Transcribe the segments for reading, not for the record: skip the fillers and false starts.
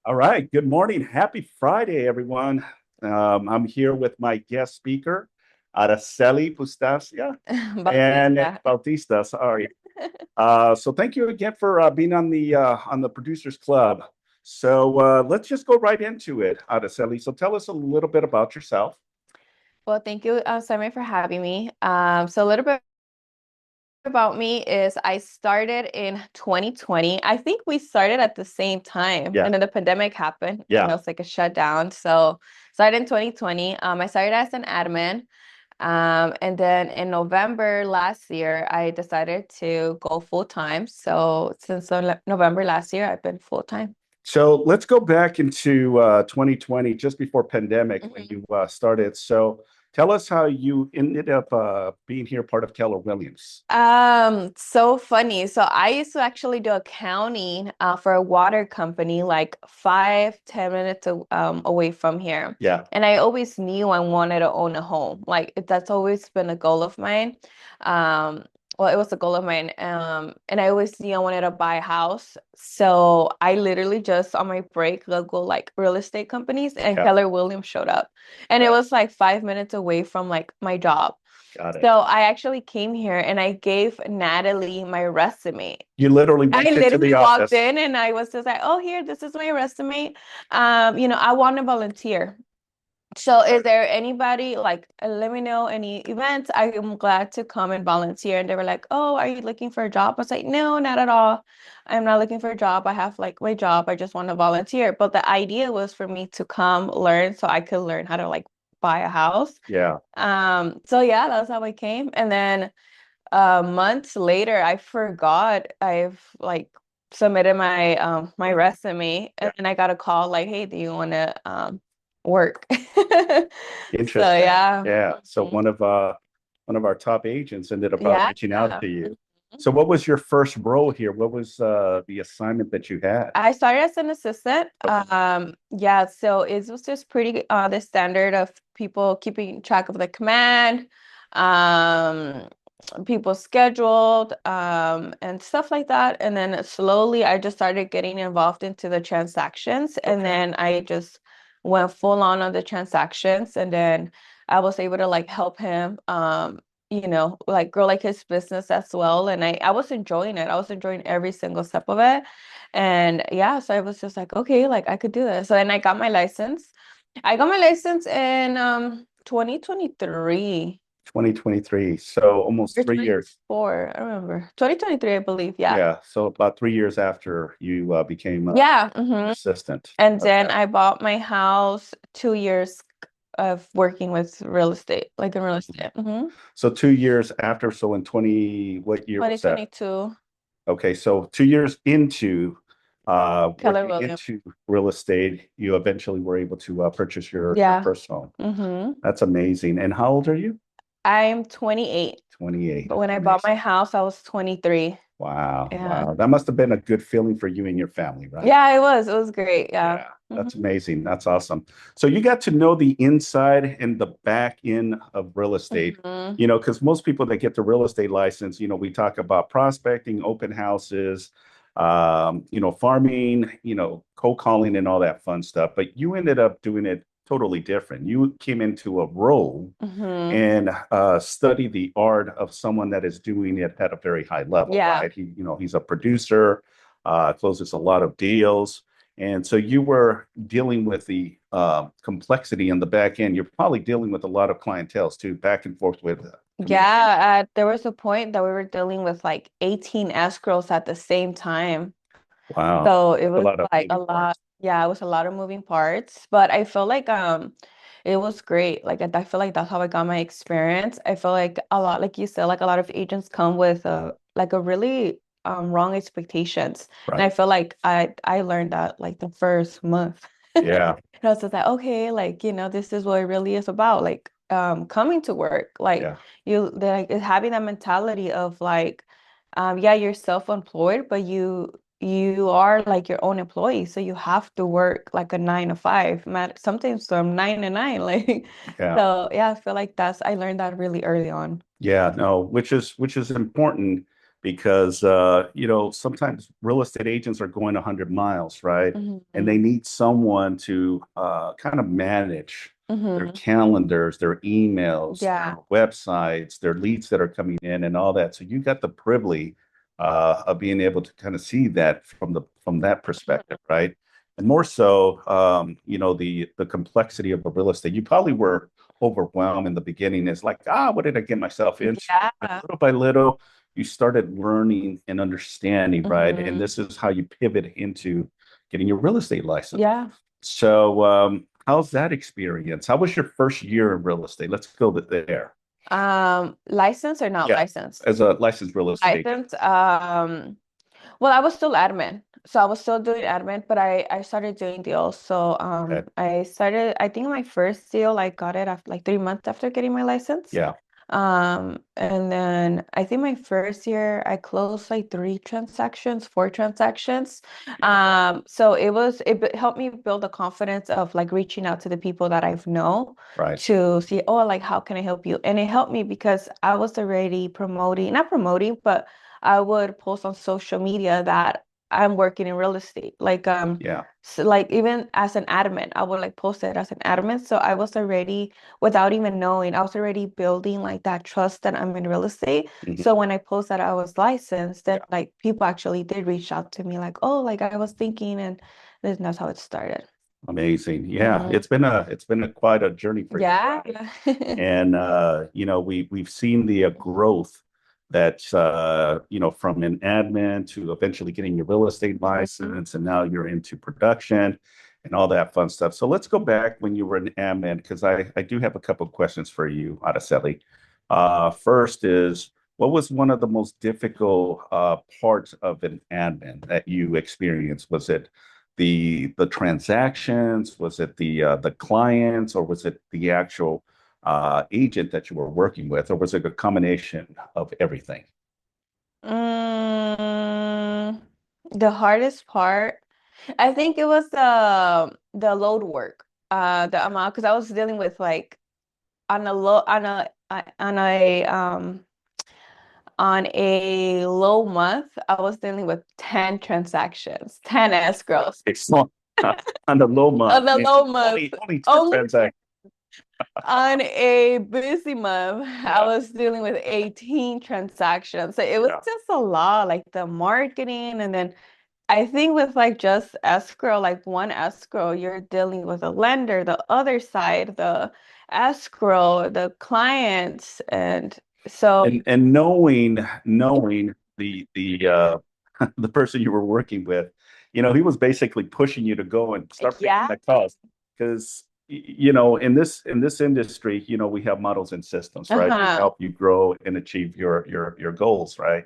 All right. Good morning. Happy Friday, everyone. I'm here with my guest speaker, Aracely Bautista and Bautista. Bautista. Sorry. So thank you again for being on the Producers Club. So let's just go right into it, Aracely. So tell us a little bit about yourself. Well, thank you, Simon, for having me. So a little bit about me is I started in 2020. I think we started at the same time, Yeah. and then the pandemic happened, and Yeah. it was like a shutdown. So started in 2020. I started as an admin, and then in November last year, I decided to go full time. So since November last year, I've been full time. So let's go back into 2020, just before pandemic, when you started. So tell us how you ended up being here, part of Keller Williams. So funny. So I used to actually do accounting for a water company like 5, 10 minutes away from here. Yeah. And I always knew I wanted to own a home. That's always been a goal of mine. Um, well, it was a goal of mine. And I always knew I wanted to buy a house. So I literally just on my break Google like real estate companies and Yeah. Keller Williams showed up. And it Yeah. was like 5 minutes away from like my job. Got it. So I actually came here and I gave Natalie my resume. You literally I walked into the literally walked office. in and I was just like, "Oh, here, this is my resume. I want to volunteer. So is there anybody like let me know any events? I am glad to come and volunteer." And they were like, "Oh, are you looking for a job?" I was like, "No, not at all. I'm not looking for a job. I have like my job. I just want to volunteer." But the idea was for me to come learn so I could learn how to like buy a house. Yeah. So yeah, that's how I came. And then months later, I forgot I've like submitted my resume Yeah. and then I got a call like, "Hey, do you want to work?" So Interesting. yeah. Yeah. So Mhm. one of our top agents ended up Yeah. reaching out to you. Mhm. So what was your first role here? What was the assignment that you had? I started as an assistant. Okay. Yeah, so it was just pretty the standard of people keeping track of the command, um, people scheduled, and stuff like that. And then slowly I just started getting involved into the transactions, and Okay. then I just went full on the transactions, and then I was able to like help him, like grow like his business as well. And I was enjoying it. I was enjoying every single step of it. And yeah, so I was just like, okay, like I could do this. So then I got my license. I got my license in 2023 2023. So almost or 3 years. 24. I remember. 2023, I believe. Yeah. Yeah. So about 3 years after you became Yeah. an assistant. And then Okay. I bought my house 2 years of working with real estate, like in real Mhm. estate. So 2 years after, so in 20, what year was that? 2022, Okay, so 2 years into Keller working Williams. into real estate, you eventually were able to purchase your Yeah. first home. hmm That's amazing. And how old are you? I'm 28, 28. but when I bought Amazing. my house, I was 23. Wow, Yeah. wow. That must have been a good feeling for you and your family, right? Yeah, it was. It was great. Yeah. Yeah, that's hmm amazing. That's awesome. So you got to know the inside and the back end of real estate, hmm because most people that get the real estate license, we talk about prospecting, open houses, farming, cold calling and all that fun stuff. But you ended up doing it totally different. You came into a role hmm and study the art of someone that is doing it at a very high level, Yeah. right? He's a producer, closes a lot of deals. And so you were dealing with the complexity in the back end. You're probably dealing with a lot of clientels too, back and forth with communication. Yeah. There was a point that we were dealing with like 18 escrows at the same time. Wow, So it that's a was lot of like a moving lot. parts. Yeah, it was a lot of moving parts, but I feel like it was great. Like I feel like that's how I got my experience. I feel like a lot, like you said, like a lot of agents come with a really wrong expectations. And I Right. feel like I learned that like the first month. Yeah. And I was just like, okay, like, this is what it really is about. Like coming to work. Like Yeah. they're like having that mentality of like yeah, you're self-employed, but you are like your own employee, so you have to work like a 9 to 5, sometimes from 9 to 9, like Yeah. so yeah, I feel like I learned that really early on. Yeah, no, which is important. because sometimes real estate agents are going 100 miles, right? And Mhm. they need someone to kind of manage their Mhm. calendars, their emails, Yeah. their websites, their leads that are coming in, and all that. So you got the privilege of being able to kind of see that from that perspective, right? And more so, the complexity of a real estate. You probably were overwhelmed in the beginning. It's like, what did I get myself into? But Yeah. little by little, you started learning and understanding, right? And Mhm. this is how you pivot into getting your real estate license. Yeah. So, how's that experience? How was your first year in real estate? Let's go there. Licensed or not Yeah, licensed? as a licensed real estate agent. Licensed. Well, I was still admin. So I was still doing admin, but I started doing deals. So Okay. I think my first deal I got it after like 3 months after getting my license. Yeah, And then I think my first year I closed like 3 transactions, 4 transactions. So helped me build the confidence of like reaching out to the people that I've know right. to see, oh, like how can I help you? And it helped me because I was already promoting, not promoting, but I would post on social media that I'm working in real estate. Yeah. So like even as an admin, I would like post it as an admin. So I was already, without even knowing, I was already building like that trust that I'm in real estate. Mhm. So when I post that I was licensed, then Yeah. like people actually did reach out to me like, oh, like I was thinking, and then that's how it started. Amazing. Yeah, Mhm. it's been a quite a journey for you, Yeah. right? And we've seen the growth that from an admin to eventually getting your real estate license, and now you're into production and all that fun stuff. So let's go back when you were an admin, because I do have a couple of questions for you, Aracely. First is, what was one of the most difficult parts of an admin that you experienced? Was it the transactions? Was it the clients, or was it the actual agent that you were working with, or was it a combination of everything? Mm, the hardest part, I think it was the load work. The amount because I was dealing with like on a low on a low month, I was dealing with 10 transactions, 10 escrows Excellent. On the low on month, the man, low month. only 10 Only transactions. on a busy month, I Yeah, was dealing with 18 transactions. So it was yeah. just a lot, like the marketing. And then I think with like just escrow, like one escrow, you're dealing with a lender, the other side, the escrow, the clients. And so, And knowing the the person you were working with, he was basically pushing you to go and start making yeah. that calls, because in this industry, we have models and systems, right, to Uh-huh. help you grow and achieve your goals, right?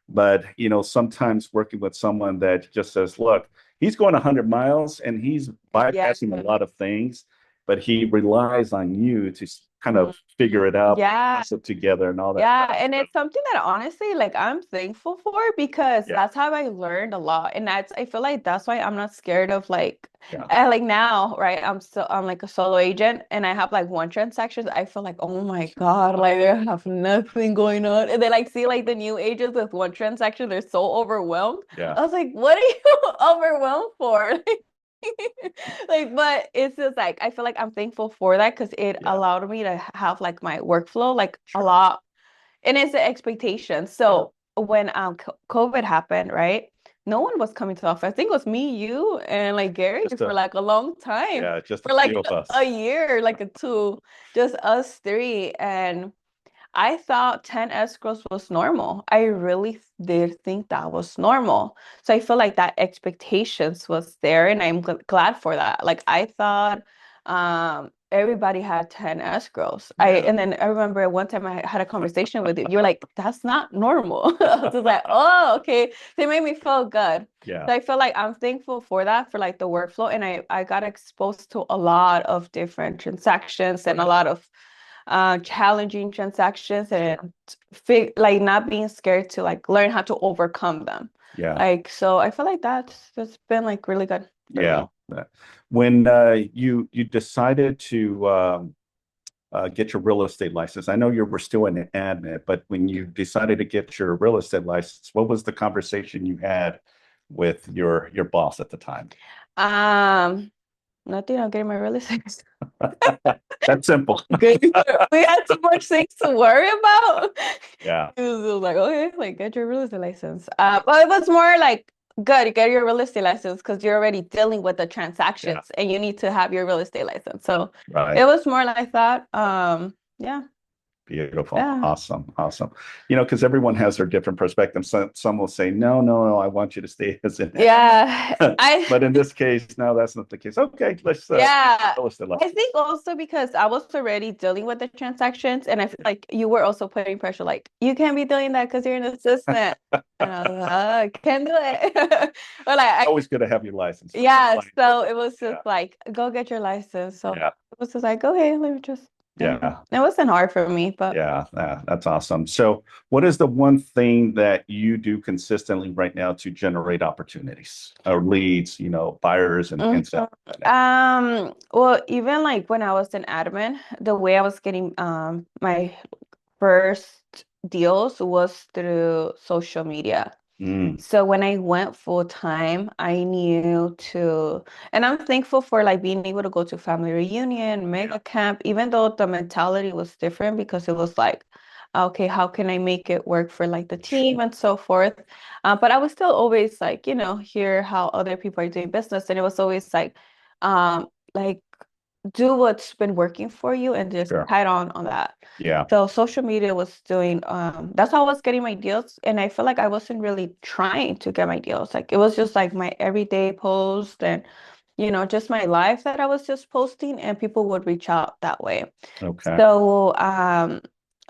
But sometimes working with someone that just says, look, he's going 100 miles and he's Yeah. bypassing a lot of things, but he relies on you to kind Mhm. of figure it out, Yeah. piece it together, and all that Yeah, fun and stuff. it's something that honestly, like I'm thankful for because Yeah, that's how I learned a lot. And I feel like that's why I'm not scared of yeah, like now, right? I'm like a solo agent and I have like 1 transaction. I feel like, oh my God, like I have nothing going on. And then like see like the new agents with 1 transaction, they're so overwhelmed. yeah, I was like, what are you overwhelmed for? Like, but it's just like I feel like I'm thankful for that because it yeah. allowed me to have like my workflow like a Sure. lot, and it's the expectation. Yeah, So when COVID happened, right? No one was coming to the office. I think it was me, you, and like Gary just for a like a long time, yeah, just a for like few of a us. year, like a two, just us three. And I thought 10 escrows was normal. I really did think that was normal. So I feel like that expectations was there and I'm glad for that. Like I thought everybody had 10 escrows. Yeah, And then I remember one time I had a conversation with you. You're like, that's not normal. I was just like, oh, okay. So it made me feel good. yeah, So I feel like I'm thankful for that, for like the workflow. And I got exposed to a lot of different transactions and a right. lot of challenging transactions Sure. and like not being scared to like learn how to overcome them. Yeah, Like so I feel like that's been like really good for yeah. me. When you decided to get your real estate license? I know you were still an admin, but when you decided to get your real estate license, what was the conversation you had with your boss at the time? Um, Nothing. I'm getting my real estate. That's simple. Good. We had too much things to worry about. Yeah, It was like, okay, like get your real estate license. But it was more like good, you get your real estate license because you're already dealing with the yeah, transactions and you need to have your real estate license. So it right. was more like that. Yeah, Beautiful. yeah. Awesome. Awesome. Because everyone has their different perspectives. Some will say, no, no, no, I want you to stay as an Yeah. admin. I But in this case, no, that's not the case. Okay, let's Yeah, let's the I license. think also because I was already dealing with the transactions, and I feel like you were also putting pressure, like you can't be doing that because you're an assistant, and I was like, I can't do it. But like, Always good to have your license for yeah, compliance. so it was Yeah, just like, go get your license. So yeah, it was just like, okay, let me just, yeah. it wasn't hard for me, but Yeah, that's awesome. So, what is the one thing that you do consistently right now to generate opportunities or leads, buyers and Mhm. sellers? Well, even like when I was an admin, the way I was getting my first deals was through social media. Mm, So when I went full time, I knew to, and I'm thankful for like being able to go to family reunion, yeah, mega camp, even though the mentality was different because it was like, okay, how can I make it work for like the team sure. and so forth. But I was still always like, hear how other people are doing business, and it was always like do what's been working for you and just Sure. tight on that. Yeah. So social media was doing that's how I was getting my deals, and I feel like I wasn't really trying to get my deals. Like it was just like my everyday post and just my life that I was just posting, and people would reach out that way. Okay. So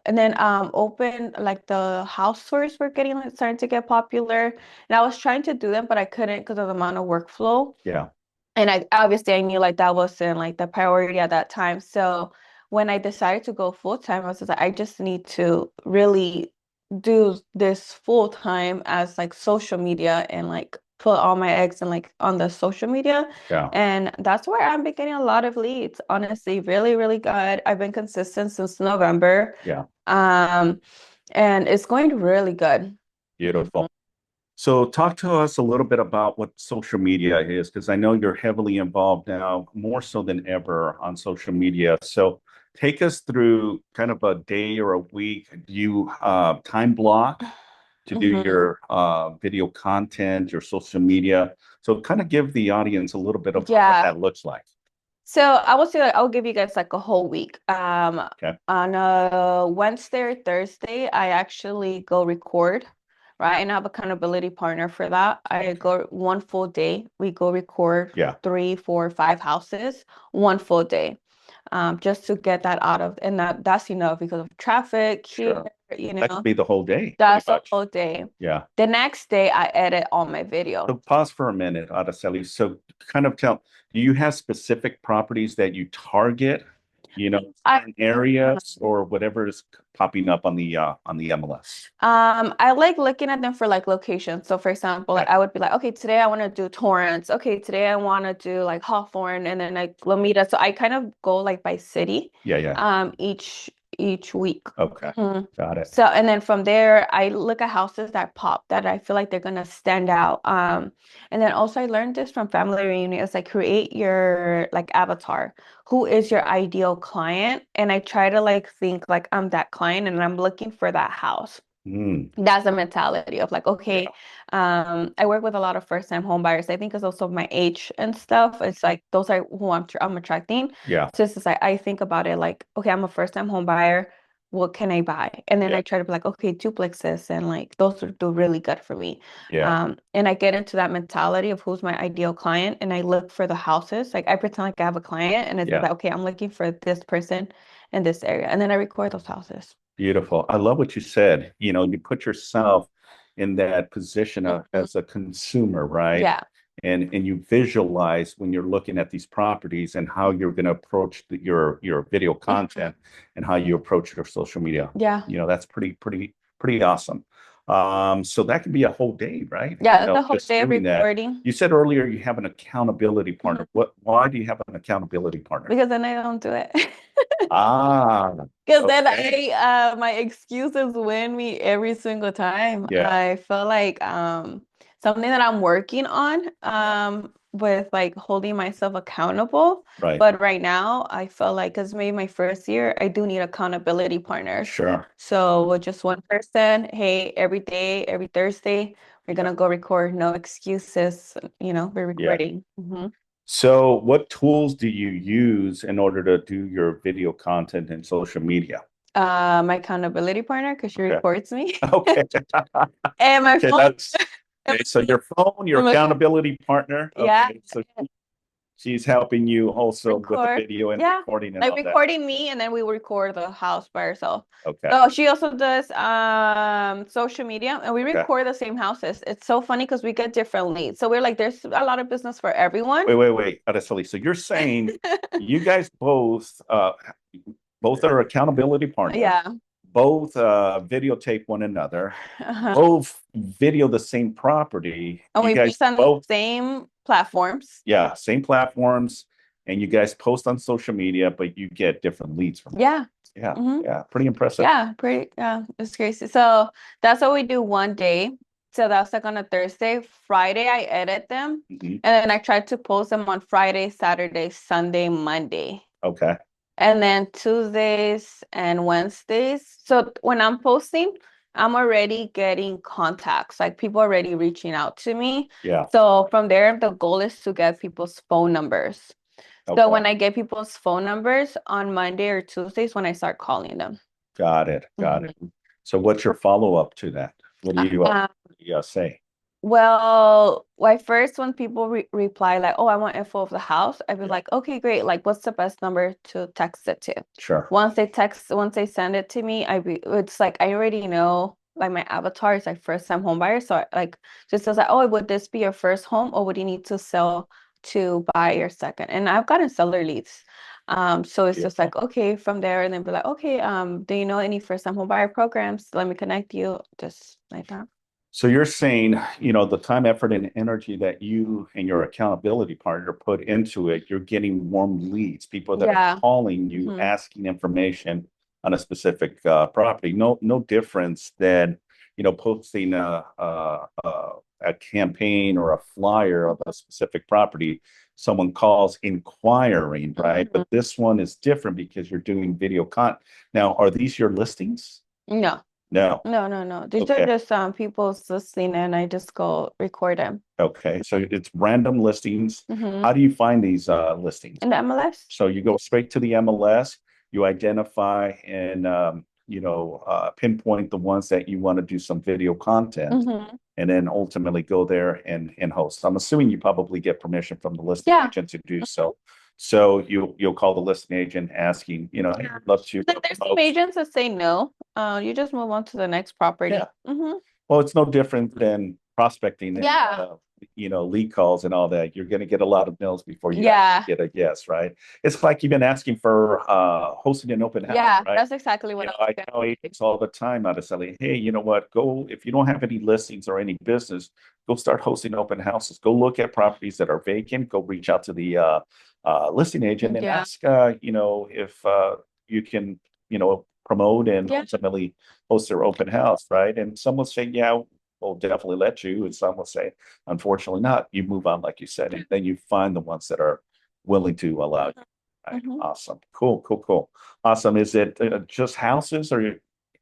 and then open like the house tours were getting like starting to get popular, and I was trying to do them but I couldn't because of the amount of workflow. Yeah. And I obviously I knew like that wasn't like the priority at that time. So when I decided to go full time, I was just like, I just need to really do this full time as like social media and like put all my eggs in like on the social media. Yeah. And that's where I've been getting a lot of leads, honestly, really, really good. I've been consistent since November. Yeah. Um, and it's going really good. Beautiful. So, talk to us a little bit about what social media is, because I know you're heavily involved now, more so than ever on social media. So, take us through kind of a day or a week. Do you time block to do Mhm. your video content, your social media? So, kind of give the audience a little bit about what Yeah. that looks like. So I will say like I'll give you guys like a whole week. Okay. On a Wednesday or Thursday, I actually go record, right? And I have accountability partner for that. I go one full day. We go record Yeah. 3, 4, 5 houses, one full day. Just to get that out of, and that's enough because of traffic here, Sure. you That could know, be the whole day, pretty that's a much. whole day. Yeah. The next day I edit all my videos. So pause for a minute, Aracely. So kind of do you have specific properties that you target, I certain areas or whatever is popping up on the MLS? I like looking at them for like locations. So for example, like Okay. I would be like, okay, today I want to do Torrance. Okay, today I want to do like Hawthorne and then like Lomita. So I kind of go like by city Yeah, yeah. each week. Okay. Mhm. Got it. So and then from there I look at houses that pop that I feel like they're gonna stand out. And then also I learned this from family reunion. It's like create your like avatar. Who is your ideal client? And I try to like think like I'm that client and I'm looking for that house. Mm, That's the mentality of like, okay, yeah, I work with a lot of first-time home buyers. I think it's also my age and stuff. It's like those are who I'm attracting. yeah, So it's just like I think about it like, okay, I'm a first-time home buyer. What can I buy? And then yeah, I try to be like, okay, duplexes and like those would do really good for me. yeah, And I get into that mentality of who's my ideal client and I look for the houses. Like I pretend like I have a client and it's yeah. like, okay, I'm looking for this person in this area. And then I record those houses. Beautiful. I love what you said. You put yourself in that position Mhm. as a consumer, right? Yeah. And you visualize when you're looking at these properties and how you're going to approach your video Mhm. content and how you approach your social media. Yeah. That's pretty awesome. So that could be a whole day, right? Yeah, the whole Just day of doing that. recording. You said earlier you have an accountability Mhm. partner. Why do you have an accountability partner? Because then I don't do it. Ah, Because then okay. my excuses win me every single time. Yeah, I feel like something that I'm working on with like holding myself accountable. right. But right now, I feel like because maybe my first year, I do need accountability partners. Sure. So with just one person, hey, every day, every Thursday, we're Yeah. gonna go record. No excuses. We're Yeah. recording. So what tools do you use in order to do your video content and social media? My accountability partner, because she Okay. records me. Okay. And my Okay, phone. that's And okay. So your phone, your my phone. accountability partner. Yeah, Okay. So she's helping you also with the record. video and Yeah, recording and like all that. recording me, and then we will record the house by herself. Okay. So she also does social media, and we Okay. record the same houses. It's so funny because we get different leads. So we're like, there's a lot of business for everyone. Wait. Aracely. So you're saying you guys both are accountability partners, Yeah. both videotape one another, Uh-huh. both video the same property. And You we guys post on the both, same platforms. yeah, same platforms, and you guys post on social media, but you get different leads from it. Yeah. Yeah, hmm yeah, pretty impressive. Yeah, it's crazy. So that's what we do one day. So that's like on a Thursday. Friday, I edit them. Mhm. And then I try to post them on Friday, Saturday, Sunday, Monday. Okay, And then Tuesdays and Wednesdays. So when I'm posting, I'm already getting contacts, like people already reaching out to me. yeah, So from there, the goal is to get people's phone numbers. So okay, when I get people's phone numbers on Monday or Tuesdays, when I start calling them. got it. Mhm. So what's your follow-up to that? Uh, What do you say? well, like first when people reply like, "Oh, I want info of the house," I'd be Yeah, like, "Okay, great. Like, what's the best number to text it to?" sure. Once they send it to me, it's like I already know like my avatar is like first time home buyer. So like just as like, oh, would this be your first home or would you need to sell to buy your second? And I've gotten seller leads. So it's just Beautiful. like, okay, from there, and then be like, okay, do you know any first time home buyer programs? Let me connect you, just like that. So you're saying, the time, effort, and energy that you and your accountability partner put into it, you're getting warm leads, people that are Yeah. calling you, hmm asking information on a specific property. No difference than, posting a campaign or a flyer of a specific property. Someone calls inquiring, right? hmm But this one is different because you're doing video content. Now, are these your listings? No, No. no. These are Okay. just people's listening, and I just go record them. Okay, so it's random listings. hmm How do you find these listings? In the MLS. So you go straight to the MLS, you identify and pinpoint the ones that you want to do some video content, hmm and then ultimately go there and host. I'm assuming you probably get permission from the listing Yeah. agent to do so. So you'll call the listing agent asking, hey, Yeah. I'd love to Then there's some promote. agents that say no. You just move on to the next property. Yeah. Well, it's no different than prospecting and Yeah. lead calls and all that. You're going to get a lot of no's before you actually Yeah. get a yes, right? It's like you've been asking for hosting an open house, Yeah. right? That's exactly what I was I gonna tell say. agents all the time out of selling, hey, you know what? Go if you don't have any listings or any business, go start hosting open houses. Go look at properties that are vacant. Go reach out to the listing agent and Yeah. ask, if you can, promote and Yeah. ultimately host their open house, right? And some will say, yeah, we'll definitely let you. And some will say, unfortunately not. You move on, like you said, and then you find the ones that are willing to allow you. Right. hmm Awesome. Cool. Awesome. Is it just houses or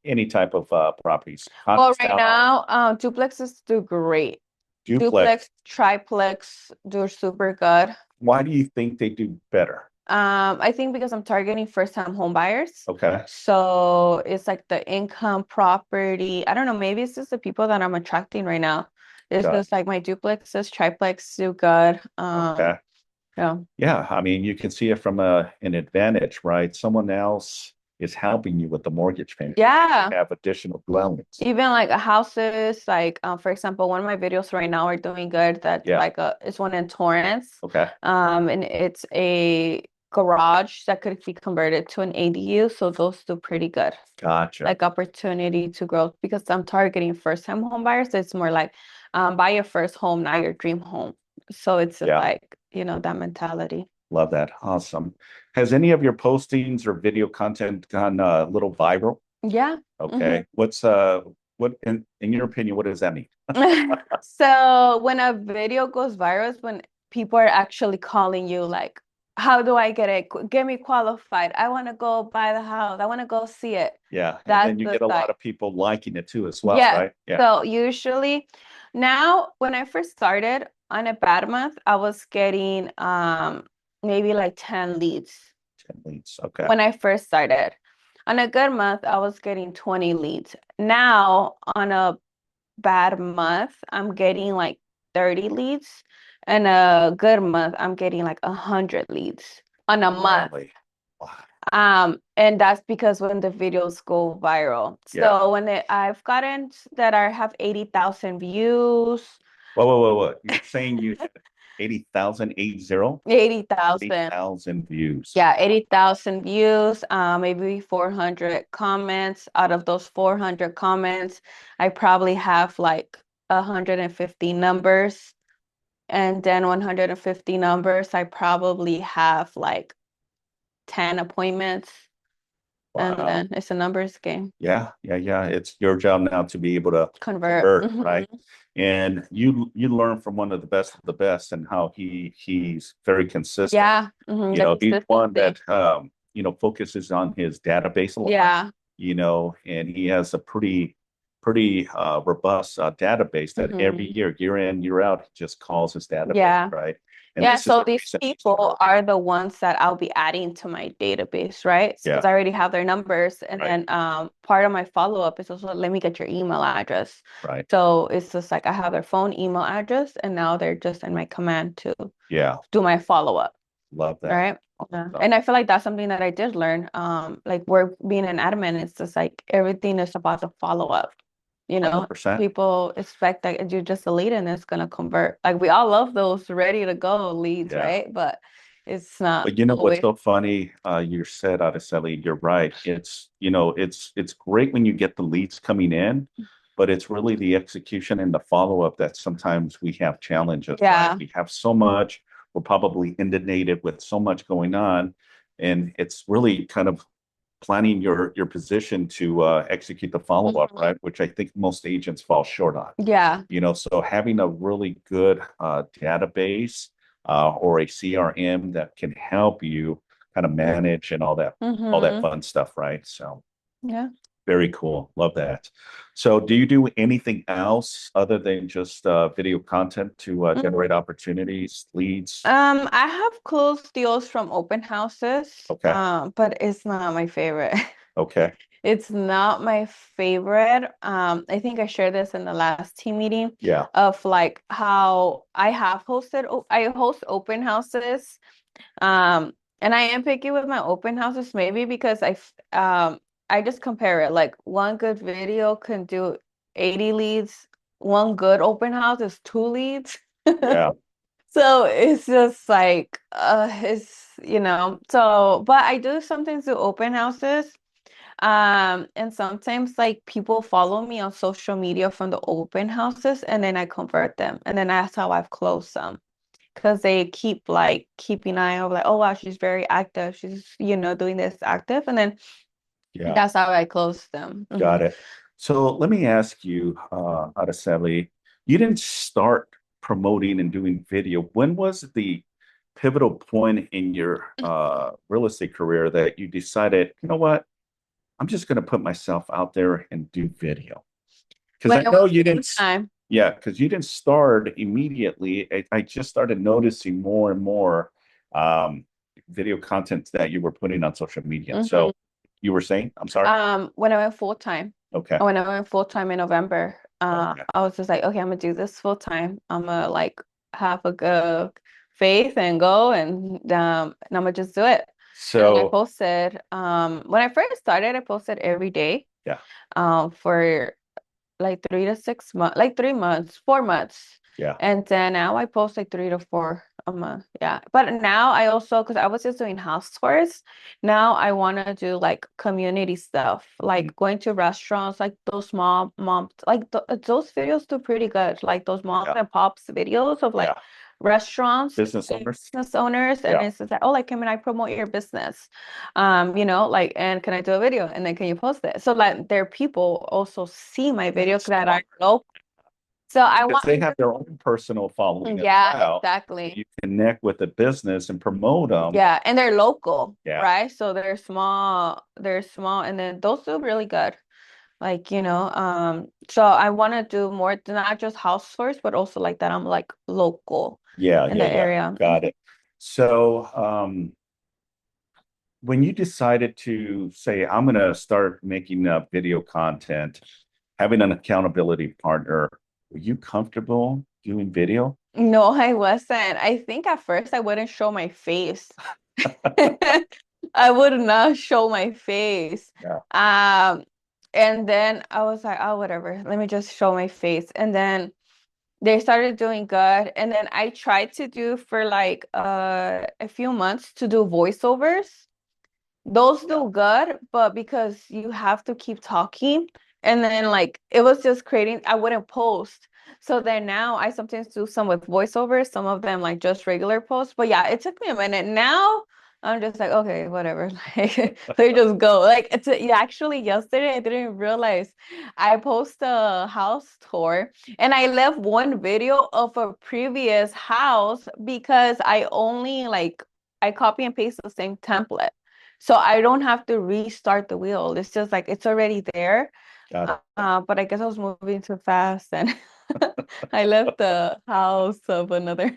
any type of properties? Well, Condos, right townhomes, now, duplexes do great. duplex. Duplex, triplex do super good. Why do you think they do better? I think because I'm targeting first-time home buyers. Okay. So it's like the income property. I don't know, maybe it's just the people that I'm attracting right now. It's Got just like my duplexes, triplex do good. okay. Yeah. Yeah. I mean, you can see it from an advantage, right? Someone else is helping you with the mortgage payment because you Yeah. have additional dwellings. Even like houses, like for example, one of my videos right now are doing good. That Yeah. like it's one in Torrance. Okay. And it's a garage that could be converted to an ADU. So those do pretty good. Gotcha. Like opportunity to grow because I'm targeting first-time home buyers. So it's more like buy your first home, not your dream home. So it's just Yeah. like, that mentality. Love that. Awesome. Has any of your postings or video content gone a little viral? Yeah. Okay. What in your opinion, what does that mean? So when a video goes viral is when people are actually calling you like, how do I get it? Get me qualified. I want to go buy the house. I want to go see it. Yeah. And That's then you the get a lot side. of people liking it too as well, Yeah. right? Yeah. So usually now when I first started on a bad month, I was getting maybe like 10 leads 10 leads. Okay. when I first started. On a good month, I was getting 20 leads. Now on a bad month, I'm getting like 30 leads. And a good month, I'm getting like 100 leads on a month. Really? Wow. And that's because when the videos go viral. Yeah. So I've gotten that I have 80,000 views, Whoa. You're saying you had 80,000, 80? 80,000. 80,000 views. Yeah, 80,000 views, maybe 400 comments. Out of those 400 comments, I probably have like 150 numbers. And then 150 numbers, I probably have like 10 appointments. And Wow. then it's a numbers game. Yeah. It's your job now to be able to Convert. convert, right? And you learn from one of the best and how he's very consistent. Yeah. The He's one consistency. that focuses on his database a lot, Yeah. and he has a pretty robust database that every year in, year out, he just calls his database, Yeah. right? And Yeah, this is so the these reason he's people converting. are the ones that I'll be adding to my database, right? Because Yeah, I already have their numbers. And right, then part of my follow-up is also let me get your email address. right. So it's just like I have their phone, email address, and now they're just in my command to Yeah, do my follow-up, love that. right? Yeah. And I feel like that's something that I did learn. Like we're being an admin, it's just like everything is about the follow-up. 100%. People expect that you're just a lead and it's gonna convert. Like we all love those ready to go leads, Yeah. right? But it's not But you know what's always. so funny? You said, Araceli, you're right. It's great when you get the leads coming in, but it's really the execution and the follow-up that sometimes we have challenges, right? Yeah. We have so much, we're probably inundated with so much going on, and it's really kind of planning your position to execute the follow-up, Mhm. right? Which I think most agents fall short on. Yeah. So having a really good database or a CRM that can help you kind of manage and all that Hmm. fun stuff, right? So Yeah. very cool. Love that. So do you do anything else other than just video content to generate opportunities, leads? I have closed deals from open houses, Okay. but it's not my favorite. Okay. It's not my favorite. I think I shared this in the last team meeting Yeah. of like how I host open houses. And I am picky with my open houses, maybe because I just compare it. Like one good video can do 80 leads, one good open house is 2 leads. Yeah. So it's just like so but I do sometimes do open houses. And sometimes like people follow me on social media from the open houses and then I convert them. And then that's how I've closed some. Because they keeping an eye of like, oh wow, she's very active. She's, doing this active. And then Yeah. that's how I close them. Got it. So let me ask you, Araceli, you didn't start promoting and doing video. When was the pivotal point in your real estate career that you decided, you know what, I'm just going to put myself out there and do video? Because When I it know was you full didn't, time. yeah, because you didn't start immediately. I just started noticing more and more um, video content that you were putting on social media. Hmm. So you were saying, I'm sorry. When I went full time, Okay. when I went full time in November, Okay. I was just like, okay, I'm gonna do this full time. I'm gonna like have a good faith and go and I'm gonna just do it. And I So posted when I first started, I posted every day yeah, for like 3 to 6 months, like 3 months, 4 months. yeah. And then now I post like 3 to 4 yeah. But now I also, because I was just doing house tours, now I want to do like community stuff, like going to restaurants, like those mom, like those videos do pretty good, like those mom Yeah. and pops videos of like Yeah. restaurants, Business and owners. business owners, and Yeah. it's just like, oh, like, can I promote your business? Like, and can I do a video? And then can you post it? So like, their people also see my videos That's that are smart. local. So I Because want, they have their own personal following as yeah, well. exactly. You connect with the business and promote them. Yeah, and they're local, Yeah. right? So they're small, and then those do really good. Like, so I want to do more than not just house tours, but also like that I'm like local Yeah. in Yeah. the Yeah. area. Got it. So, when you decided to say, I'm going to start making video content, having an accountability partner, were you comfortable doing video? No, I wasn't. I think at first I wouldn't show my face. I would not show my face. Yeah. And then I was like, oh, whatever, let me just show my face. And then they started doing good. And then I tried to do for like a few months to do voiceovers. Those do good, but because you have to keep talking, and then like it was just creating, I wouldn't post. So then now I sometimes do some with voiceovers, some of them like just regular posts. But yeah, it took me a minute. Now I'm just like, okay, whatever. Like, they just go. Like, yeah, actually yesterday I didn't realize I posted a house tour and I left one video of a previous house because I copy and paste the same template. So I don't have to restart the wheel. It's just like it's already there. Got it. But I guess I was moving too fast and I left the house of another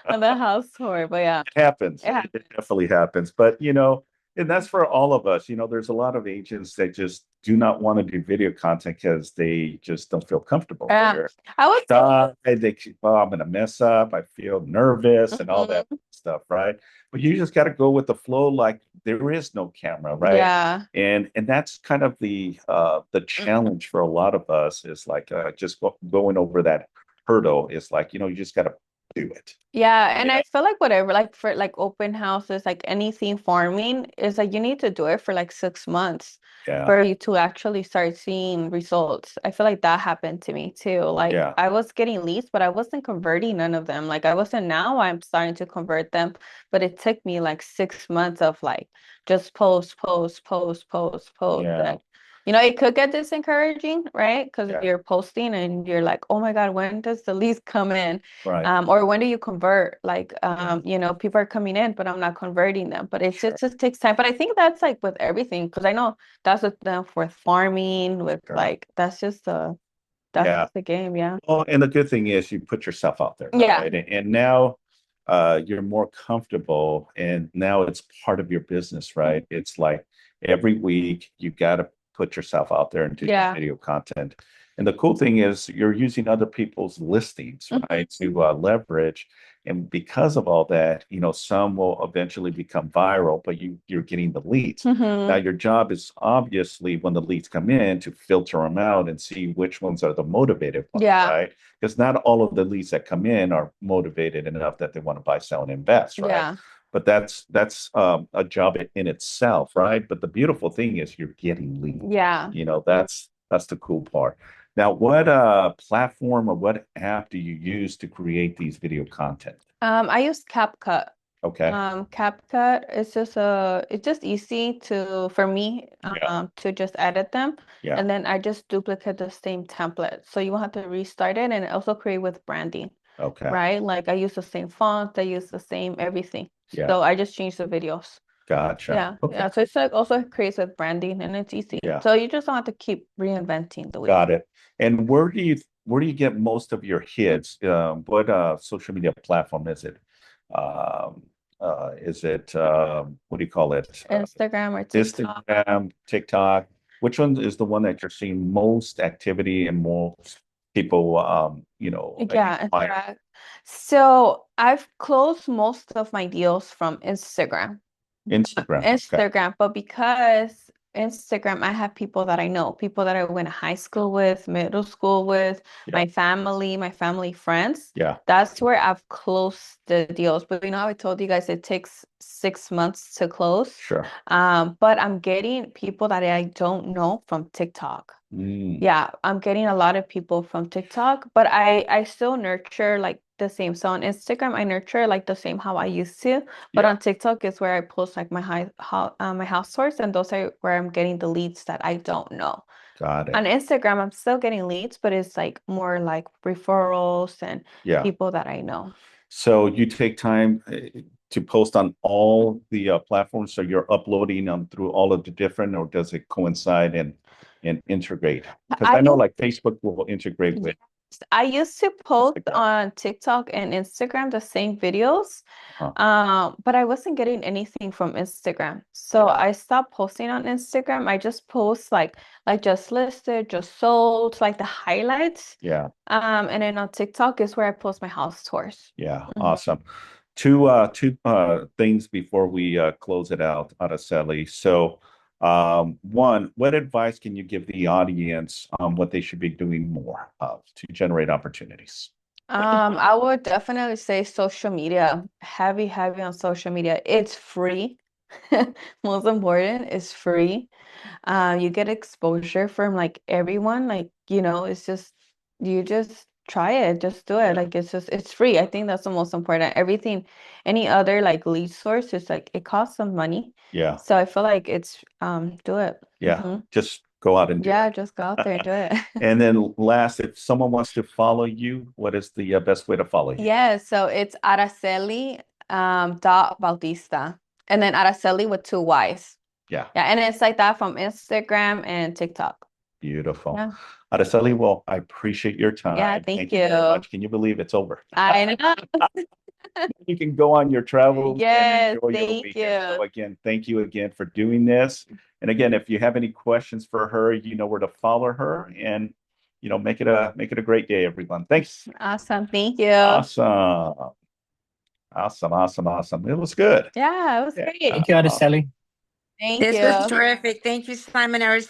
another house tour. But yeah, It happens. it It happened. definitely happens. But, and that's for all of us. There's a lot of agents that just do not want to do video content because they just don't feel comfortable. Yeah, They're I was. shy. Oh, I'm going to mess up. I feel nervous and all that Mhm. stuff, right? But you just got to go with the flow, like there is no camera, right? Yeah. And that's kind of the challenge for a lot of us is like just going over that hurdle is like, you just got to do it. Yeah, and Yeah. I feel like whatever, like for like open houses, like anything farming, is like you need to do it for like 6 months Yeah. for you to actually start seeing results. I feel like that happened to me too. Like Yeah. I was getting leads, but I wasn't converting none of them. Like I wasn't, now I'm starting to convert them, but it took me like 6 months of like just post, post, post, post, post. Yeah. And it could get discouraging, right? Because Yeah. you're posting and you're like, oh my God, when does the leads come in? Right. Or when do you convert? Like, Yeah. people are coming in, but I'm not converting them. But it Sure. just takes time. But I think that's like with everything, because I know that's with them for farming, with Sure. like that's Yeah. just the game. Yeah. Well, and the good thing is you put yourself out there, Yeah. right? And now you're more comfortable and now it's part of your business, right? It's like every week you got to put yourself out there and do Yeah. video content. And the cool thing is you're using other people's listings, Mhm. right, to leverage. And because of all that, some will eventually become viral, but you're getting the leads. Now, Mhm. your job is obviously when the leads come in to filter them out and see which ones are the motivated ones, Yeah. right? Because not all of the leads that come in are motivated enough that they want to buy, sell, and invest, right? Yeah. But that's a job in itself, right? But the beautiful thing is you're getting leads. Yeah. That's the cool part. Now, what platform or what app do you use to create these video content? I use CapCut. Okay. CapCut is it's just easy for me Yeah. to just edit them, Yeah. and then I just duplicate the same template. So you won't have to restart it, and it also create with branding, Okay. right? Like I use the same font, I use the same everything. Yeah. So I just change the videos. Gotcha. Yeah, Okay. yeah. So it's like also creates with branding, and it's easy. Yeah. So you just don't have to keep reinventing the wheel. Got it. And where do you get most of your hits? What social media platform is it? Is it what do you call it? Instagram or TikTok. Instagram, TikTok. Which one is the one that you're seeing most activity and most people Yeah, inquire? interact. So I've closed most of my deals from Instagram. Instagram. Okay. Instagram, but because Instagram, I have people that I know, people that I went to high school with, middle school with, Yeah. my family friends. Yeah. That's where I've closed the deals. But you know how I told you guys it takes 6 months to close. Sure. But I'm getting people that I don't know from TikTok. Mm, Yeah, I'm getting a lot of people from TikTok, but I still nurture like the same. So on Instagram, I nurture like the same how I used to, but yeah. on TikTok is where I post like my house tours, and those are where I'm getting the leads that I don't know. Got On it. Instagram, I'm still getting leads, but it's like more like referrals and Yeah. people that I know. So you take time to post on all the platforms, so you're uploading them through all of the different, or does it coincide and integrate? Because I I know used like Facebook will integrate with I used to post like that. on TikTok and Instagram the same videos, Huh. but I wasn't getting anything from Instagram. So Yeah. I stopped posting on Instagram. I just post like just listed, just sold, like the highlights. Yeah. And then on TikTok is where I post my house tours. Yeah. Mhm. Awesome. Two things before we close it out, Araceli. So one, what advice can you give the audience on what they should be doing more of to generate opportunities? I would definitely say social media, heavy on social media. It's free. Most important, it's free. You get exposure from like everyone. Like, it's just you just try it, just do it. Yeah. Like it's free. I think that's the most important. Everything, any other like lead source is like it costs some money. Yeah. So I feel like it's do it. Yeah. Just go out and do Yeah, just go out there and do it. And then last, if someone wants to follow you, what is the best way to follow you? Yeah, so it's Aracely dot Bautista. And then Araceli with two Y's. Yeah, Yeah, and it's like that from Instagram and TikTok. beautiful. Yeah. Araceli, well, I appreciate your Yeah, time. thank Thank you very you. much. Can you believe it's over? I know. You can go on your travels and Yes, enjoy your thank weekend. So you. again, thank you again for doing this. And again, if you have any questions for her, you know where to follow her and make it a great day, everyone. Thanks. Awesome. Thank you. Awesome. Awesome. Awesome. Awesome. It was good. Yeah, it was Yeah. great. Thank you, Awesome. Araceli. Thank This was you. terrific. Thank you, Simon Araceli.